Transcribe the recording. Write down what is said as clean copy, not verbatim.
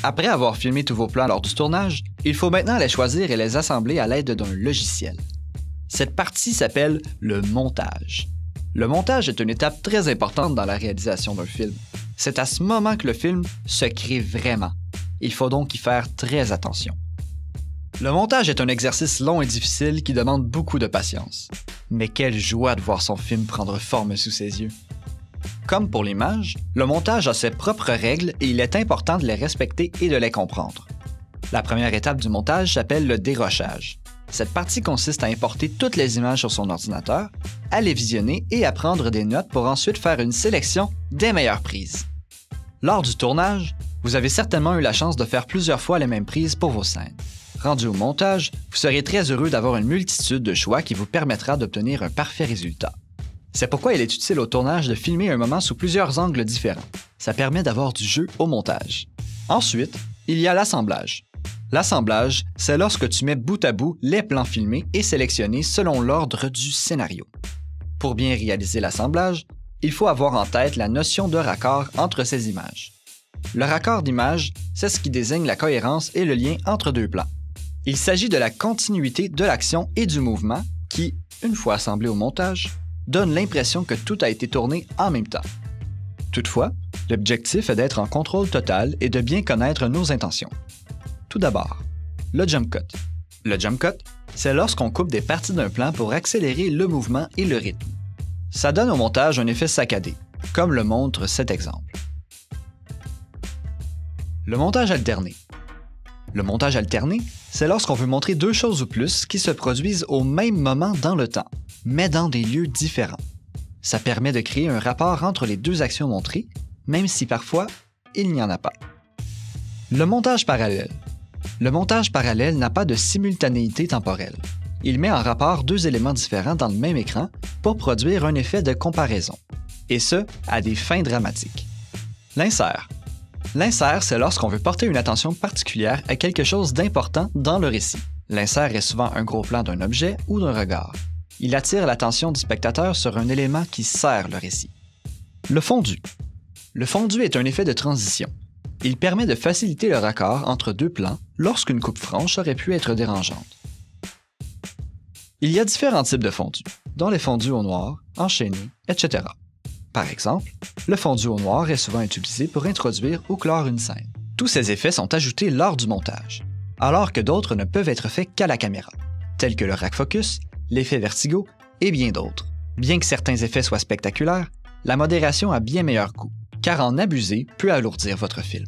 Après avoir filmé tous vos plans lors du tournage, il faut maintenant les choisir et les assembler à l'aide d'un logiciel. Cette partie s'appelle le montage. Le montage est une étape très importante dans la réalisation d'un film. C'est à ce moment que le film se crée vraiment. Il faut donc y faire très attention. Le montage est un exercice long et difficile qui demande beaucoup de patience. Mais quelle joie de voir son film prendre forme sous ses yeux. Comme pour l'image, le montage a ses propres règles et il est important de les respecter et de les comprendre. La première étape du montage s'appelle le dérochage. Cette partie consiste à importer toutes les images sur son ordinateur, à les visionner et à prendre des notes pour ensuite faire une sélection des meilleures prises. Lors du tournage, vous avez certainement eu la chance de faire plusieurs fois les mêmes prises pour vos scènes. Rendu au montage, vous serez très heureux d'avoir une multitude de choix qui vous permettra d'obtenir un parfait résultat. C'est pourquoi il est utile au tournage de filmer un moment sous plusieurs angles différents. Ça permet d'avoir du jeu au montage. Ensuite, il y a l'assemblage. L'assemblage, c'est lorsque tu mets bout à bout les plans filmés et sélectionnés selon l'ordre du scénario. Pour bien réaliser l'assemblage, il faut avoir en tête la notion de raccord entre ces images. Le raccord d'image, c'est ce qui désigne la cohérence et le lien entre deux plans. Il s'agit de la continuité de l'action et du mouvement qui, une fois assemblé au montage, donne l'impression que tout a été tourné en même temps. Toutefois, l'objectif est d'être en contrôle total et de bien connaître nos intentions. Tout d'abord, le jump cut. Le jump cut, c'est lorsqu'on coupe des parties d'un plan pour accélérer le mouvement et le rythme. Ça donne au montage un effet saccadé, comme le montre cet exemple. Le montage alterné. Le montage alterné, c'est lorsqu'on veut montrer deux choses ou plus qui se produisent au même moment dans le temps, mais dans des lieux différents. Ça permet de créer un rapport entre les deux actions montrées, même si parfois, il n'y en a pas. Le montage parallèle. Le montage parallèle n'a pas de simultanéité temporelle. Il met en rapport deux éléments différents dans le même écran pour produire un effet de comparaison, et ce, à des fins dramatiques. L'insert. L'insert, c'est lorsqu'on veut porter une attention particulière à quelque chose d'important dans le récit. L'insert est souvent un gros plan d'un objet ou d'un regard. Il attire l'attention du spectateur sur un élément qui sert le récit. Le fondu. Le fondu est un effet de transition. Il permet de faciliter le raccord entre deux plans lorsqu'une coupe franche aurait pu être dérangeante. Il y a différents types de fondus, dont les fondus au noir, enchaînés, etc. Par exemple, le fondu au noir est souvent utilisé pour introduire ou clore une scène. Tous ces effets sont ajoutés lors du montage, alors que d'autres ne peuvent être faits qu'à la caméra, tels que le rack focus, l'effet vertigo et bien d'autres. Bien que certains effets soient spectaculaires, la modération a bien meilleur goût, car en abuser peut alourdir votre film.